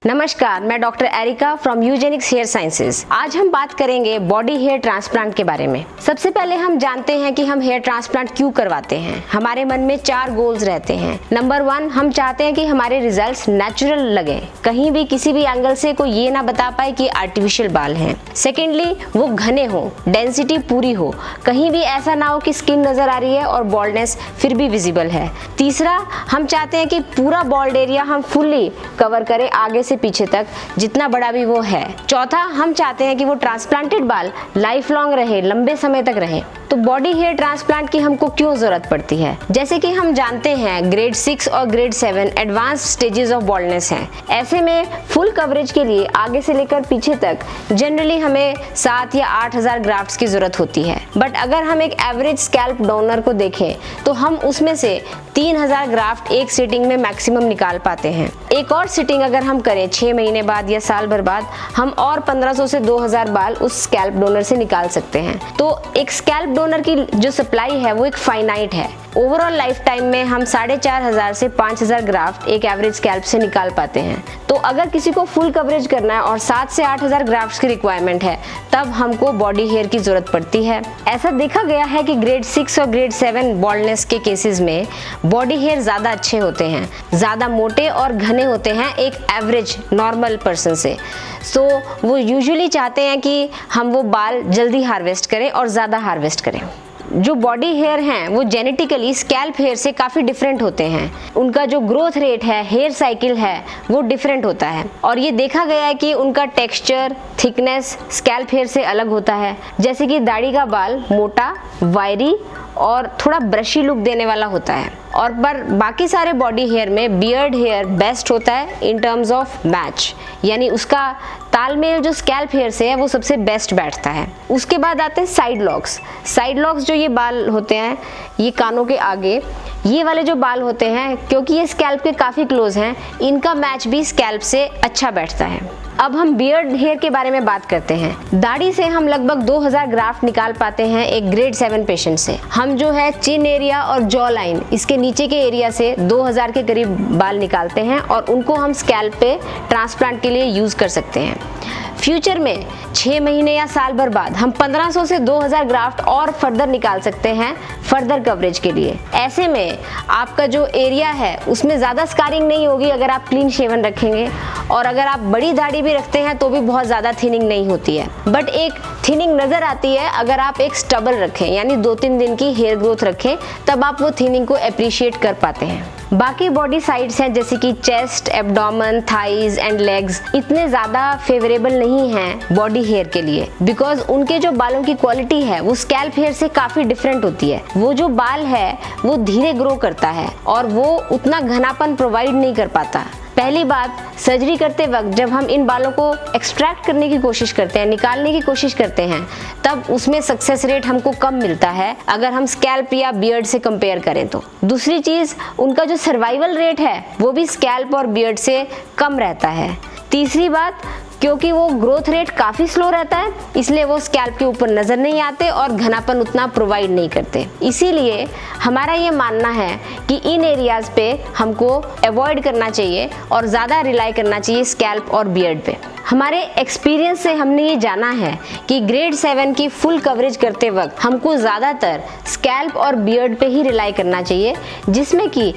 नमस्कार, मैं doctor Erika from Eugenics hair sciences. आज हम बात करेंगे बॉडी हेयर ट्रांसप्लांट के बारे में। सबसे पहले हम जानते हैं कि हम हेयर ट्रांसप्लांट क्यों करवाते हैं। हमारे मन में 4 गोल्स रहते हैं। नंबर 1, हम चाहते हैं कि हमारे रिजल्ट्स नेचुरल लगे, कहीं भी किसी भी एंगल से कोई ये ना बता पाए कि आर्टिफिशियल बाल हैं। सेकेंडली, वो घने हो, डेंसिटी पूरी हो, कहीं भी ऐसा ना हो कि स्किन नजर आ रही है और बॉल्डनेस फिर भी विजिबल है। तीसरा, हम चाहते हैं कि पूरा बॉल्ड एरिया हम फुल्ली कवर करें, आगे से पीछे तक, जितना बड़ा भी वो है। चौथा, हम चाहते हैं कि वो ट्रांसप्लांटेड बाल लाइफ लॉन्ग रहे, लंबे समय तक रहे। तो बॉडी हेयर ट्रांसप्लांट की हमको क्यों जरूरत पड़ती है? जैसे कि हम जानते हैं ग्रेड 6 और grade 7 advance stages of baldness हैं। ऐसे में फुल कवरेज के लिए आगे से लेकर पीछे तक जनरली हमें 7 या 8,000 ग्राफ्ट्स की जरूरत होती है। बट अगर हम एक एवरेज स्कैल्प डोनर को देखें तो हम उसमें से 3,000 ग्राफ्ट एक सिटिंग में मैक्सिमम निकाल पाते हैं। एक और सिटिंग अगर हम करें 6 महीने बाद या साल भर बाद, हम और 1,500 से 2,000 बाल उस स्कैल्प डोनर से निकाल सकते हैं। तो एक स्कैल्प डोनर की जो सप्लाई है वो एक फाइनाइट है। ओवरऑल लाइफ टाइम में हम 4,500 से 5,000 ग्राफ्ट एक एवरेज स्कैल्प से निकाल पाते हैं। तो अगर किसी को फुल कवरेज करना है और 7 से 8,000 ग्राफ्ट्स की रिक्वायरमेंट है, तब हमको बॉडी हेयर की जरूरत पड़ती है। ऐसा देखा गया है कि ग्रेड 6 और ग्रेड 7 बॉल्डनेस के केसेस में बॉडी हेयर ज्यादा अच्छे होते हैं, ज्यादा मोटे और घने होते हैं एक एवरेज नॉर्मल पर्सन से। सो वो यूजुअली चाहते हैं कि हम वो बाल जल्दी हार्वेस्ट करें और ज्यादा हार्वेस्ट करें। जो बॉडी हेयर हैं वो जेनेटिकली स्कैल्प हेयर से काफ़ी डिफरेंट होते हैं। उनका जो ग्रोथ रेट है, हेयर साइकिल है, वो डिफरेंट होता है और ये देखा गया है कि उनका टेक्सचर, थिकनेस स्कैल्प हेयर से अलग होता है। जैसे कि दाढ़ी का बाल मोटा, वायरी और थोड़ा ब्रशी लुक देने वाला होता है, और पर बाकी सारे बॉडी हेयर में बियर्ड हेयर बेस्ट होता है इन टर्म्स ऑफ मैच, यानी उसका तालमेल जो स्कैल्प हेयर से है वो सबसे बेस्ट बैठता है। उसके बाद आते हैं साइड लॉक्स। साइड लॉक्स जो ये बाल होते हैं, ये कानों के आगे ये वाले जो बाल होते हैं, क्योंकि ये स्कैल्प के काफ़ी क्लोज हैं, इनका मैच भी स्कैल्प से अच्छा बैठता है। अब हम बियर्ड हेयर के बारे में बात करते हैं। दाढ़ी से हम लगभग 2,000 ग्राफ्ट निकाल पाते हैं एक ग्रेड 7 पेशेंट से। हम जो है चिन एरिया और जॉ लाइन, इसके नीचे के एरिया से 2,000 के करीब बाल निकालते हैं और उनको हम स्कैल्प पे ट्रांसप्लांट के लिए यूज़ कर सकते हैं। फ्यूचर में 6 महीने या साल भर बाद हम 1,500 से 2,000 ग्राफ्ट और फर्दर निकाल सकते हैं फर्दर कवरेज के लिए। ऐसे में आपका जो एरिया है उसमें ज़्यादा स्कारिंग नहीं होगी अगर आप क्लीन शेवन रखेंगे, और अगर आप बड़ी दाढ़ी भी रखते हैं तो भी बहुत ज़्यादा थिनिंग नहीं होती है। बट एक थिनिंग नज़र आती है अगर आप एक स्टबल रखें, यानी 2-3 दिन की हेयर ग्रोथ रखें, तब आप वो थिनिंग को अप्रिशिएट कर पाते हैं। बाकी बॉडी साइड्स हैं जैसे कि chest, abdomen, thighs and legs इतने ज़्यादा फेवरेबल नहीं हैं बॉडी हेयर के लिए, बिकॉज उनके जो बालों की क्वालिटी है वो स्कैल्प हेयर से काफ़ी डिफरेंट होती है। वो जो बाल है वो धीरे ग्रो करता है और वो उतना घनापन प्रोवाइड नहीं कर पाता। पहली बात, सर्जरी करते वक्त जब हम इन बालों को एक्सट्रैक्ट करने की कोशिश करते हैं, निकालने की कोशिश करते हैं, तब उसमें सक्सेस रेट हमको कम मिलता है अगर हम स्कैल्प या बियर्ड से कंपेयर करें तो। दूसरी चीज़, उनका जो सर्वाइवल रेट है वो भी स्कैल्प और बियर्ड से कम रहता है। तीसरी बात, क्योंकि वो ग्रोथ रेट काफ़ी स्लो रहता है, इसलिए वो स्कैल्प के ऊपर नज़र नहीं आते और घनापन उतना प्रोवाइड नहीं करते। इसीलिए हमारा ये मानना है कि इन एरियाज़ पे हमको अवॉइड करना चाहिए और ज़्यादा रिलाई करना चाहिए स्कैल्प और बियर्ड पे। हमारे एक्सपीरियंस से हमने ये जाना है कि ग्रेड 7 की फुल कवरेज करते वक्त हमको ज़्यादातर स्कैल्प और बियर्ड पे ही रिलाई करना चाहिए, जिसमें कि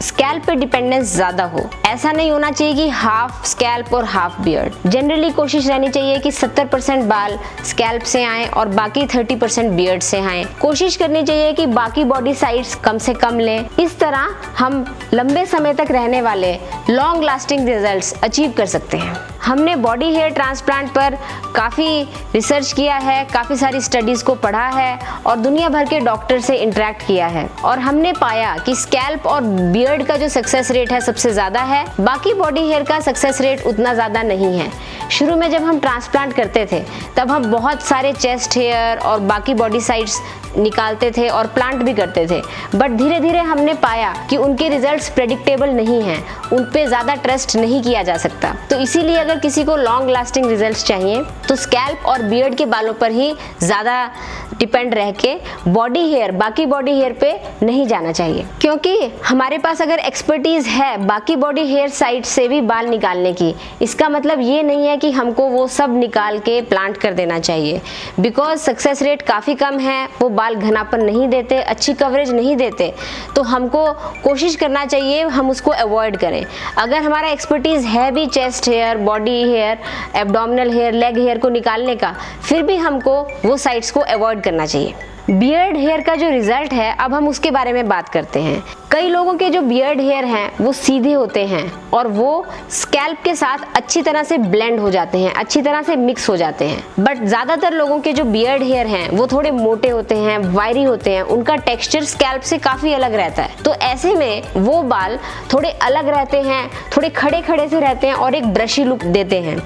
स्कैल्प पे डिपेंडेंस ज़्यादा हो। ऐसा नहीं होना चाहिए कि हाफ स्कैल्प और हाफ बियर्ड। जनरली कोशिश रहनी चाहिए कि 70% बाल स्कैल्प से आएँ और बाकी 30% बियर्ड से आएँ। कोशिश करनी चाहिए कि बाकी बॉडी साइड्स कम से कम लें। इस तरह हम लंबे समय तक रहने वाले लॉन्ग लास्टिंग रिजल्ट्स अचीव कर सकते हैं। हमने बॉडी हेयर ट्रांसप्लांट पर काफ़ी रिसर्च किया है, काफ़ी सारी स्टडीज़ को पढ़ा है और दुनिया भर के डॉक्टर से इंटरेक्ट किया है, और हमने पाया कि स्कैल्प और बियर्ड का जो सक्सेस रेट है सबसे ज़्यादा है, बाकी बॉडी हेयर का सक्सेस रेट उतना ज़्यादा नहीं है। शुरू में जब हम ट्रांसप्लांट करते थे तब हम बहुत सारे चेस्ट हेयर और बाकी बॉडी साइड्स निकालते थे और प्लांट भी करते थे, बट धीरे धीरे हमने पाया कि उनके रिजल्ट्स प्रेडिक्टेबल नहीं हैं, उन पे ज़्यादा ट्रस्ट नहीं किया जा सकता। तो इसीलिए अगर किसी को लॉन्ग लास्टिंग रिजल्ट्स चाहिए तो स्कैल्प और बियर्ड के बालों पर ही ज़्यादा डिपेंड रह के बॉडी हेयर, बाकी बॉडी हेयर पे नहीं जाना चाहिए, क्योंकि हमारे पास अगर एक्सपर्टीज है बाकी बॉडी हेयर साइड से भी बाल निकालने की, इसका मतलब ये नहीं है कि हमको वो सब निकाल के प्लांट कर देना चाहिए, बिकॉज सक्सेस रेट काफ़ी कम है, वो बाल घनापन नहीं देते, अच्छी कवरेज नहीं देते। तो हमको कोशिश करना चाहिए हम उसको अवॉइड करें। अगर हमारा एक्सपर्टीज है भी chest hair, body hair, abdominal hair, leg hair को निकालने का, फिर भी हमको वो साइड्स को अवॉइड करना चाहिए। बियर्ड हेयर का जो रिजल्ट है, अब हम उसके बारे में बात करते हैं। कई लोगों के जो बियर्ड हेयर हैं वो सीधे होते हैं और वो स्कैल्प के साथ अच्छी तरह से ब्लेंड हो जाते हैं, अच्छी तरह से मिक्स हो जाते हैं। बट ज़्यादातर लोगों के जो बियर्ड हेयर हैं वो थोड़े मोटे होते हैं, वायरी होते हैं, उनका टेक्सचर स्कैल्प से काफ़ी अलग रहता है। तो ऐसे में वो बाल थोड़े अलग रहते हैं, थोड़े खड़े खड़े से रहते हैं और एक ब्रशी लुक देते हैं।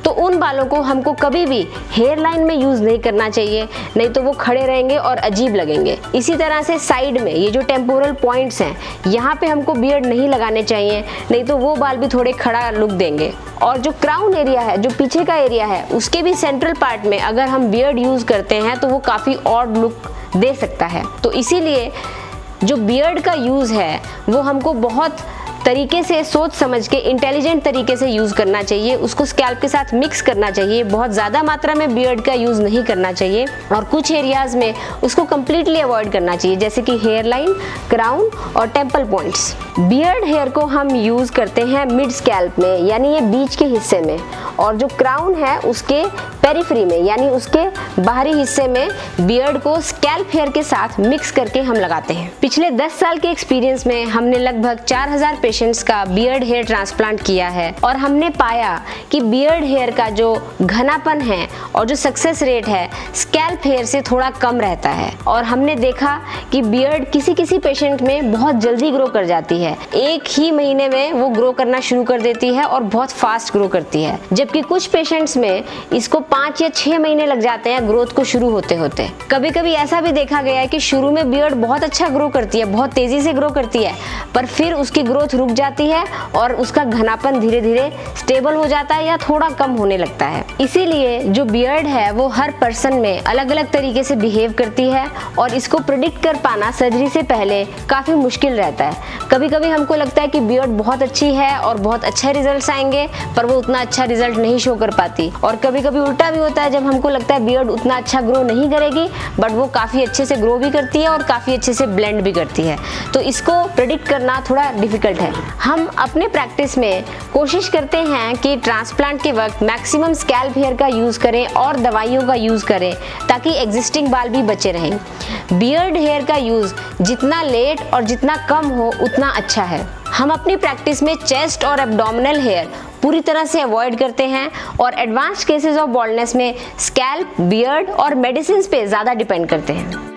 तो उन बालों को हमको कभी भी हेयर लाइन में यूज़ नहीं करना चाहिए, नहीं तो वो खड़े रहेंगे और अजीब लगेंगे। इसी तरह से साइड में ये जो टेम्पोरल पॉइंट्स हैं, यहाँ पे हमको बियर्ड नहीं लगाने चाहिए, नहीं तो वो बाल भी थोड़े खड़ा लुक देंगे। और जो क्राउन एरिया है, जो पीछे का एरिया है, उसके भी सेंट्रल पार्ट में अगर हम बियर्ड यूज़ करते हैं तो वो काफ़ी ऑड लुक दे सकता है। तो इसीलिए जो बियर्ड का यूज़ है वो हमको बहुत तरीके से सोच समझ के इंटेलिजेंट तरीके से यूज़ करना चाहिए, उसको स्कैल्प के साथ मिक्स करना चाहिए। बहुत ज़्यादा मात्रा में बियर्ड का यूज़ नहीं करना चाहिए और कुछ एरियाज़ में उसको कम्प्लीटली अवॉइड करना चाहिए, जैसे कि हेयर लाइन, क्राउन और टेम्पल पॉइंट्स। बियर्ड हेयर को हम यूज़ करते हैं मिड स्कैल्प में, यानी ये बीच के हिस्से में, और जो क्राउन है उसके पेरिफेरी में, यानी उसके बाहरी हिस्से में बियर्ड को स्कैल्प हेयर के साथ मिक्स करके हम लगाते हैं। पिछले 10 साल के एक्सपीरियंस में हमने लगभग 4000 पेशेंट्स का बियर्ड हेयर ट्रांसप्लांट किया है और हमने पाया कि बियर्ड हेयर का जो घनापन है और जो सक्सेस रेट है स्कैल्प हेयर से थोड़ा कम रहता है। और हमने देखा कि बियर्ड किसी किसी पेशेंट में बहुत जल्दी ग्रो कर जाती है, एक ही महीने में वो ग्रो करना शुरू कर देती है और बहुत फास्ट ग्रो करती है, जबकि कुछ पेशेंट्स में इसको 5 या 6 महीने लग जाते हैं ग्रोथ को शुरू होते होते। कभी कभी ऐसा भी देखा गया है कि शुरू में बियर्ड बहुत अच्छा ग्रो करती है, बहुत तेजी से ग्रो करती है, पर फिर उसकी ग्रोथ रुक जाती है और उसका घनापन धीरे धीरे स्टेबल हो जाता है या थोड़ा कम होने लगता है। इसीलिए जो बियर्ड है वो हर पर्सन में अलग अलग तरीके से बिहेव करती है और इसको प्रिडिक्ट कर पाना सर्जरी से पहले काफ़ी मुश्किल रहता है। कभी कभी हमको लगता है कि बियर्ड बहुत अच्छी है और बहुत अच्छे रिजल्ट्स आएंगे, पर वो उतना अच्छा रिजल्ट नहीं शो कर पाती। और कभी कभी उल्टा भी होता है, जब हमको लगता है बियर्ड उतना अच्छा ग्रो नहीं करेगी, बट वो काफ़ी अच्छे से ग्रो भी करती है और काफ़ी अच्छे से ब्लेंड भी करती है। तो इसको प्रिडिक्ट करना थोड़ा डिफिकल्ट है। हम अपने प्रैक्टिस में कोशिश करते हैं कि ट्रांसप्लांट के वक्त मैक्सिमम स्कैल्प हेयर का यूज़ करें और दवाइयों का यूज़ करें ताकि एग्जिस्टिंग बाल भी बचे रहें। बियर्ड हेयर का यूज़ जितना लेट और जितना कम हो उतना अच्छा है। हम अपनी प्रैक्टिस में चेस्ट और एब्डोमिनल हेयर पूरी तरह से अवॉइड करते हैं और एडवांस केसेस ऑफ बॉल्डनेस में स्कैल्प, बियर्ड और मेडिसिन पे ज़्यादा डिपेंड करते हैं।